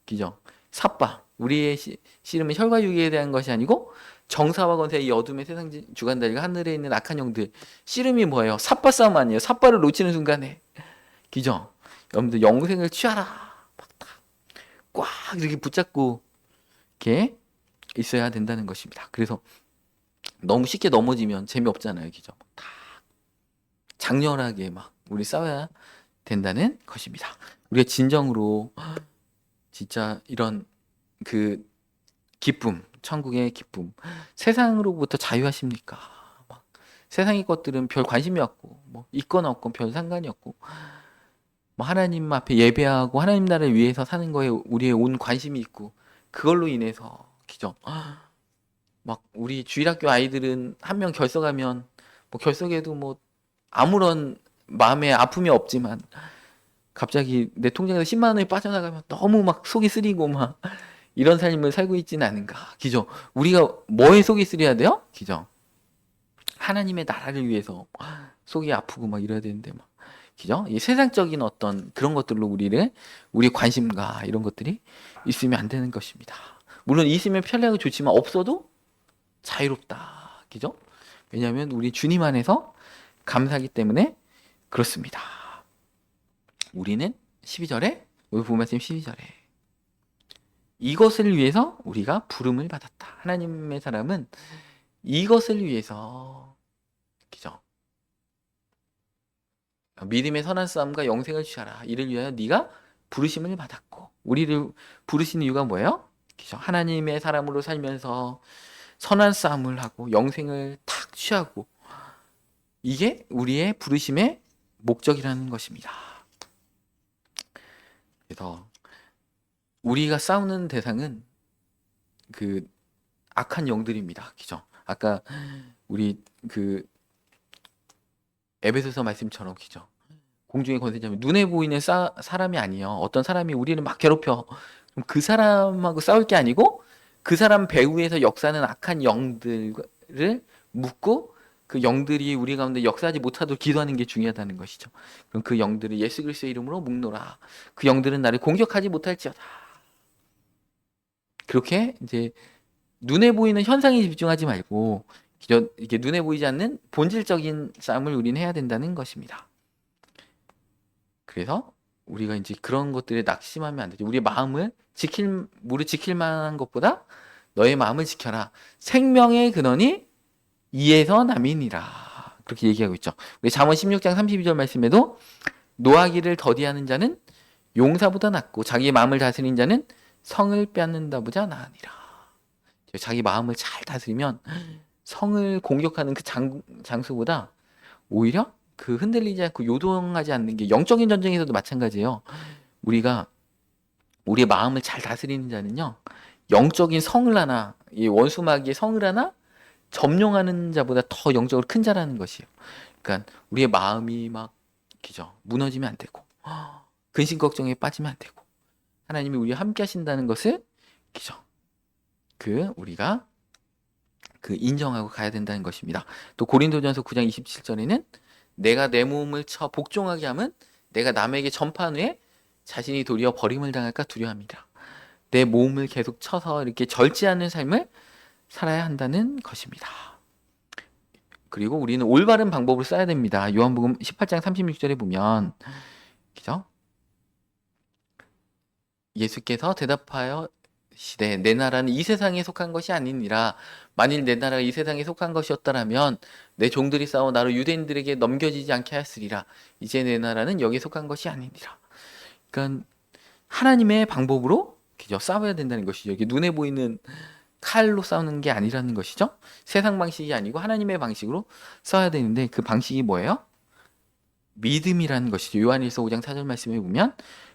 기죠. 삿바 우리의 씨름은 혈과 육에 대한 것이 아니고 정사와 권세의 이 어둠의 세상 주관자들과 하늘에 있는 악한 영들. 씨름이 뭐예요? 삿바 싸움 아니에요. 삿바를 놓치는 순간에 기죠. 여러분들 영생을 취하라. 꽉 이렇게 붙잡고 이렇게 있어야 된다는 것입니다. 그래서 너무 쉽게 넘어지면 재미없잖아요. 그죠? 다 장렬하게 막 우리 싸워야 된다는 것입니다. 우리가 진정으로 진짜 이런 그 기쁨, 천국의 기쁨, 세상으로부터 자유하십니까? 막 세상의 것들은 별 관심이 없고 뭐 있건 없건 별 상관이 없고 뭐 하나님 앞에 예배하고 하나님 나라를 위해서 사는 거에 우리의 온 관심이 있고 그걸로 인해서 기죠. 막 우리 주일학교 아이들은 한 명 결석하면 뭐 결석해도 뭐 아무런 마음에 아픔이 없지만 갑자기 내 통장에서 10만 원이 빠져나가면 너무 막 속이 쓰리고 막 이런 삶을 살고 있지는 않은가. 기죠. 우리가 뭐에 속이 쓰려야 돼요? 기죠. 하나님의 나라를 위해서 속이 아프고 막 이래야 되는데 막 기죠. 이 세상적인 어떤 그런 것들로 우리 관심과 이런 것들이 있으면 안 되는 것입니다. 물론 있으면 편리하고 좋지만 없어도 자유롭다. 그죠? 왜냐하면 우리 주님 안에서 감사하기 때문에 그렇습니다. 우리는 12절에 오늘 본 말씀 12절에 이것을 위해서 우리가 부름을 받았다. 하나님의 사람은 이것을 위해서 그죠? 믿음의 선한 싸움과 영생을 취하라. 이를 위하여 네가 부르심을 받았고 우리를 부르신 이유가 뭐예요? 그죠? 하나님의 사람으로 살면서 선한 싸움을 하고 영생을 탁 취하고 이게 우리의 부르심의 목적이라는 것입니다. 그래서 우리가 싸우는 대상은 그 악한 영들입니다. 그죠? 아까 우리 그 에베소서 말씀처럼 그죠? 공중의 권세자면 눈에 보이는 사람이 아니에요. 어떤 사람이 우리를 막 괴롭혀. 그럼 그 사람하고 싸울 게 아니고 그 사람 배후에서 역사하는 악한 영들을 묻고 그 영들이 우리 가운데 역사하지 못하도록 기도하는 게 중요하다는 것이죠. 그럼 그 영들을 예수 그리스도의 이름으로 묶노라. 그 영들은 나를 공격하지 못할지어다. 그렇게 이제 눈에 보이는 현상에 집중하지 말고 이게 눈에 보이지 않는 본질적인 싸움을 우리는 해야 된다는 것입니다. 그래서 우리가 이제 그런 것들에 낙심하면 안 되죠. 우리의 마음을 무릇 지킬 만한 것보다 너의 마음을 지켜라. 생명의 근원이 이에서 남이니라. 그렇게 얘기하고 있죠. 우리 잠언 16장 32절 말씀에도 노하기를 더디하는 자는 용사보다 낫고 자기의 마음을 다스리는 자는 성을 빼앗는다보다 나으니라. 자기 마음을 잘 다스리면 성을 공격하는 그 장수보다 오히려 그 흔들리지 않고 요동하지 않는 게 영적인 전쟁에서도 마찬가지예요. 우리가 우리의 마음을 잘 다스리는 자는요, 영적인 성을 하나, 이 원수마귀의 성을 하나 점령하는 자보다 더 영적으로 큰 자라는 것이에요. 그러니까 우리의 마음이 막 그죠, 무너지면 안 되고 근심 걱정에 빠지면 안 되고 하나님이 우리와 함께 하신다는 것을 그죠, 우리가 인정하고 가야 된다는 것입니다. 또 고린도전서 9장 27절에는 내가 내 몸을 쳐 복종하게 하면 내가 남에게 전파한 후에 자신이 도리어 버림을 당할까 두려워합니다. 내 몸을 계속 쳐서 이렇게 절제하는 삶을 살아야 한다는 것입니다. 그리고 우리는 올바른 방법을 써야 됩니다. 요한복음 18장 36절에 보면 그죠? 예수께서 대답하여 시대 내 나라는 이 세상에 속한 것이 아니니라. 만일 내 나라가 이 세상에 속한 것이었더라면 내 종들이 싸워 나로 유대인들에게 넘겨지지 않게 하였으리라. 이제 내 나라는 여기에 속한 것이 아니니라. 그러니까 하나님의 방법으로 그죠, 싸워야 된다는 것이죠. 이게 눈에 보이는 칼로 싸우는 게 아니라는 것이죠. 세상 방식이 아니고 하나님의 방식으로 싸워야 되는데 그 방식이 뭐예요? 믿음이라는 것이죠. 요한일서 5장 4절 말씀에 보면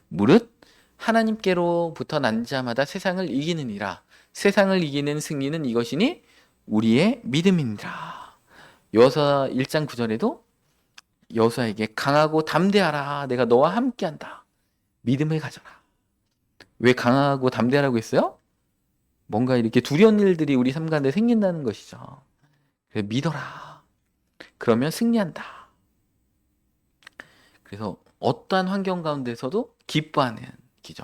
무릇 하나님께로부터 난 자마다 세상을 이기느니라. 세상을 이기는 승리는 이것이니 우리의 믿음이니라. 여호수아 1장 9절에도 여호수아에게 강하고 담대하라. 내가 너와 함께한다. 믿음을 가져라. 왜 강하고 담대하라고 했어요? 뭔가 이렇게 두려운 일들이 우리 삶 가운데 생긴다는 것이죠. 그래서 믿어라. 그러면 승리한다. 그래서 어떠한 환경 가운데서도 기뻐하는 기죠.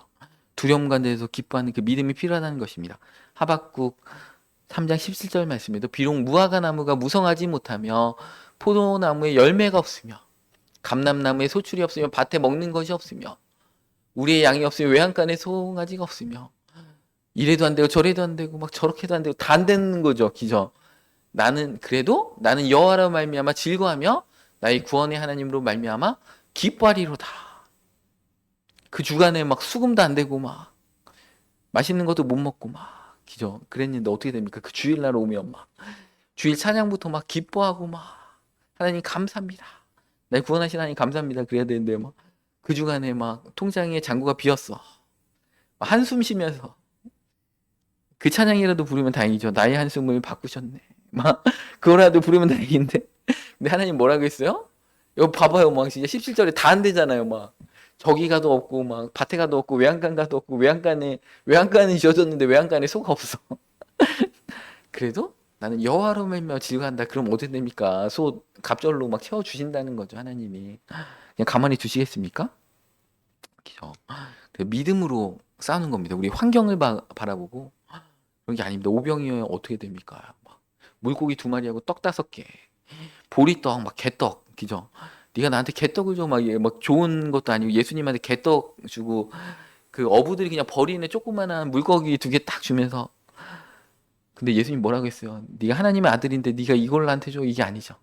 두려움 가운데서 기뻐하는 그 믿음이 필요하다는 것입니다. 하박국 3장 17절 말씀에도 비록 무화과 나무가 무성하지 못하며 포도나무에 열매가 없으며 감람나무에 소출이 없으며 밭에 먹는 것이 없으며 우리의 양이 없으며 외양간에 송아지가 없으며 이래도 안 되고 저래도 안 되고 막 저렇게도 안 되고 다 안 되는 거죠. 기죠. 나는 여호와로 말미암아 즐거하며 나의 구원의 하나님으로 말미암아 기뻐하리로다. 그 주간에 막 수금도 안 되고 막 맛있는 것도 못 먹고 막 기죠. 그랬는데 어떻게 됩니까? 그 주일날 오면 막 주일 찬양부터 막 기뻐하고 막 하나님 감사합니다. 날 구원하신 하나님 감사합니다. 그래야 되는데 막 그 주간에 막 통장에 잔고가 비었어. 한숨 쉬면서 그 찬양이라도 부르면 다행이죠. 나의 한숨을 바꾸셨네. 막 그거라도 부르면 다행인데. 근데 하나님 뭐라고 했어요? 이거 봐봐요. 막 진짜 17절에 다 안 되잖아요. 막 저기 가도 없고 막 밭에 가도 없고 외양간 가도 없고 외양간은 지어졌는데 외양간에 소가 없어. 그래도 나는 여호와로 말미암아 즐거워한다. 그럼 어떻게 됩니까? 소 갑절로 막 채워 주신다는 거죠. 하나님이. 그냥 가만히 두시겠습니까? 그죠? 믿음으로 싸우는 겁니다. 우리 환경을 바라보고 그런 게 아닙니다. 오병이어야 어떻게 됩니까? 막 물고기 2마리하고 떡 5개, 보리떡, 막 개떡, 그죠? 네가 나한테 개떡을 줘, 막 좋은 것도 아니고 예수님한테 개떡 주고 그 어부들이 그냥 버리는 조그만한 물고기 2개 딱 주면서 근데 예수님 뭐라고 했어요? 네가 하나님의 아들인데 네가 이걸 나한테 줘? 이게 아니죠.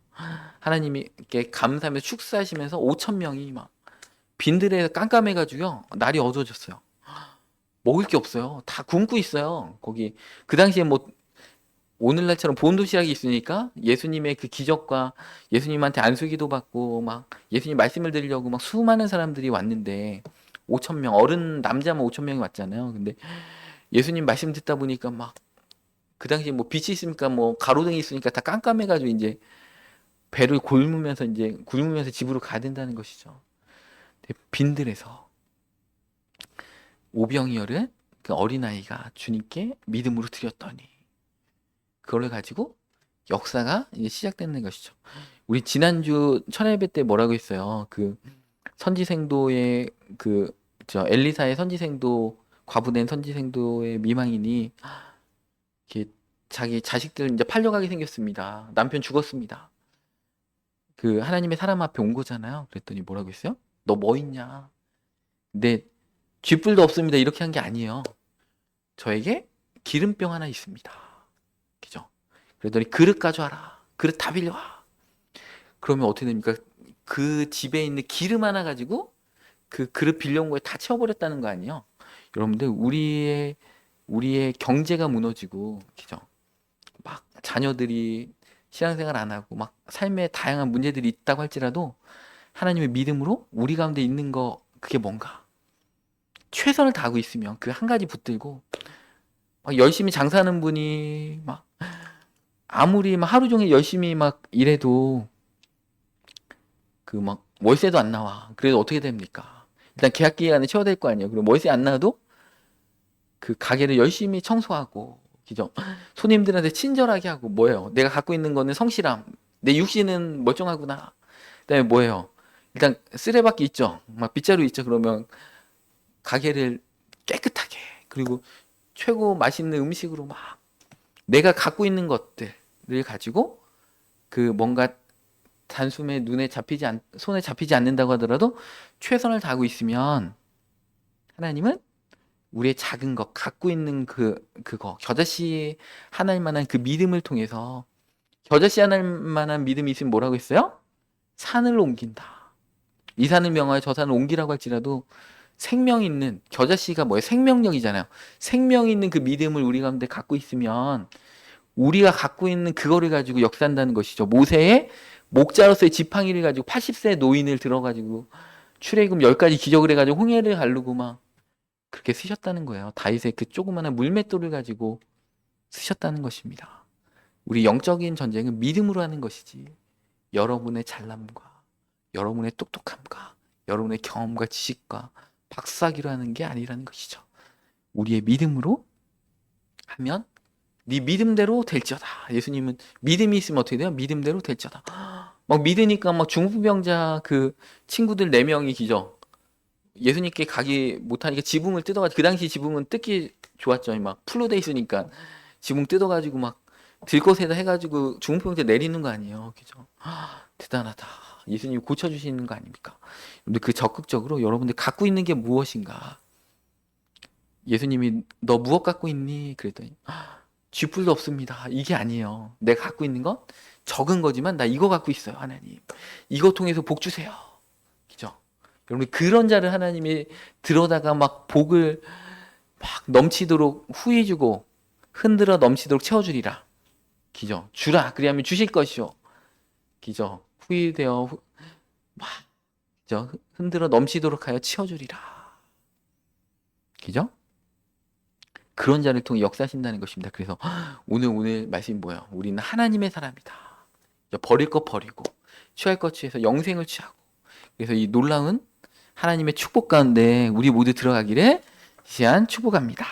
하나님께 감사하면서 축사하시면서 5천 명이 막 빈들에 깜깜해가지고요 날이 어두워졌어요. 먹을 게 없어요. 다 굶고 있어요. 거기 그 당시에 뭐 오늘날처럼 본도시락이 있으니까 예수님의 그 기적과 예수님한테 안수기도 받고 막 예수님 말씀을 드리려고 막 수많은 사람들이 왔는데 5천 명 어른 남자만 5천 명이 왔잖아요. 근데 예수님 말씀 듣다 보니까 막 그 당시에 뭐 빛이 있으니까 뭐 가로등이 있으니까 다 깜깜해가지고 이제 배를 굶으면서 집으로 가야 된다는 것이죠. 빈들에서 오병이어를 그 어린아이가 주님께 믿음으로 드렸더니 그걸 가지고 역사가 이제 시작되는 것이죠. 우리 지난주 천일배 때 뭐라고 했어요? 그 선지생도의 엘리사의 선지생도 과부된 선지생도의 미망인이 이렇게 자기 자식들 이제 팔려가게 생겼습니다. 남편 죽었습니다. 그 하나님의 사람 앞에 온 거잖아요. 그랬더니 뭐라고 했어요? 너 뭐 있냐? 근데 쥐뿔도 없습니다. 이렇게 한 게 아니에요. 저에게 기름병 하나 있습니다. 그죠? 그러더니 그릇 가져와라. 그릇 다 빌려와. 그러면 어떻게 됩니까? 그 집에 있는 기름 하나 가지고 그 그릇 빌려온 거에 다 채워버렸다는 거 아니에요? 여러분들 우리의 경제가 무너지고, 그죠? 막 자녀들이 신앙생활 안 하고 막 삶에 다양한 문제들이 있다고 할지라도 하나님의 믿음으로 우리 가운데 있는 거 그게 뭔가 최선을 다하고 있으면 그 한 가지 붙들고 막 열심히 장사하는 분이 막 아무리 막 하루 종일 열심히 막 일해도 그 막 월세도 안 나와. 그래도 어떻게 됩니까? 일단 계약 기간에 채워야 될 거 아니에요. 그리고 월세 안 나와도 그 가게를 열심히 청소하고, 그죠? 손님들한테 친절하게 하고, 뭐예요? 내가 갖고 있는 거는 성실함. 내 육신은 멀쩡하구나. 그다음에 뭐예요? 일단 쓰레받기 있죠. 막 빗자루 있죠. 그러면 가게를 깨끗하게, 그리고 최고 맛있는 음식으로 막 내가 갖고 있는 것들을 가지고 그 뭔가 단숨에 손에 잡히지 않는다고 하더라도 최선을 다하고 있으면 하나님은 우리의 작은 것, 갖고 있는 그거, 겨자씨 하나님 만한 그 믿음을 통해서, 겨자씨 하나님 만한 믿음이 있으면 뭐라고 했어요? 산을 옮긴다. 이 산을 명하여 저 산을 옮기라고 할지라도 생명 있는, 겨자씨가 뭐예요? 생명력이잖아요. 생명 있는 그 믿음을 우리 가운데 갖고 있으면 우리가 갖고 있는 그거를 가지고 역사한다는 것이죠. 모세의 목자로서의 지팡이를 가지고 80세 노인을 들어가지고 출애굽 10가지 기적을 해가지고 홍해를 가르고 막 그렇게 쓰셨다는 거예요. 다윗의 그 조그마한 물맷돌을 가지고 쓰셨다는 것입니다. 우리 영적인 전쟁은 믿음으로 하는 것이지 여러분의 잘남과 여러분의 똑똑함과 여러분의 경험과 지식과 박사기로 하는 게 아니라는 것이죠. 우리의 믿음으로 하면 네 믿음대로 될지어다. 예수님은 믿음이 있으면 어떻게 돼요? 믿음대로 될지어다. 막 믿으니까 막 중풍병자 그 친구들 4명이 기죠. 예수님께 가기 못하니까 지붕을 뜯어가지고, 그 당시 지붕은 뜯기 좋았죠. 막 풀로 돼 있으니까 지붕 뜯어가지고 막 들것에다 해가지고 중풍병자 내리는 거 아니에요. 그죠? 대단하다. 예수님이 고쳐주시는 거 아닙니까? 근데 그 적극적으로 여러분들 갖고 있는 게 무엇인가? 예수님이 너 무엇 갖고 있니? 그랬더니 쥐뿔도 없습니다. 이게 아니에요. 내가 갖고 있는 건 적은 거지만 나 이거 갖고 있어요. 하나님. 이거 통해서 복 주세요. 그죠? 여러분 그런 자를 하나님이 들어다가 막 복을 막 넘치도록 후히 주고 흔들어 넘치도록 채워주리라. 기죠? 주라. 그리하면 주실 것이요. 기죠? 후히 되어 막 그죠? 흔들어 넘치도록 하여 채워주리라. 기죠? 그런 자를 통해 역사하신다는 것입니다. 그래서 오늘 말씀이 뭐예요? 우리는 하나님의 사람이다. 버릴 것 버리고 취할 것 취해서 영생을 취하고, 그래서 이 놀라운 하나님의 축복 가운데 우리 모두 들어가기를 시한 축복합니다.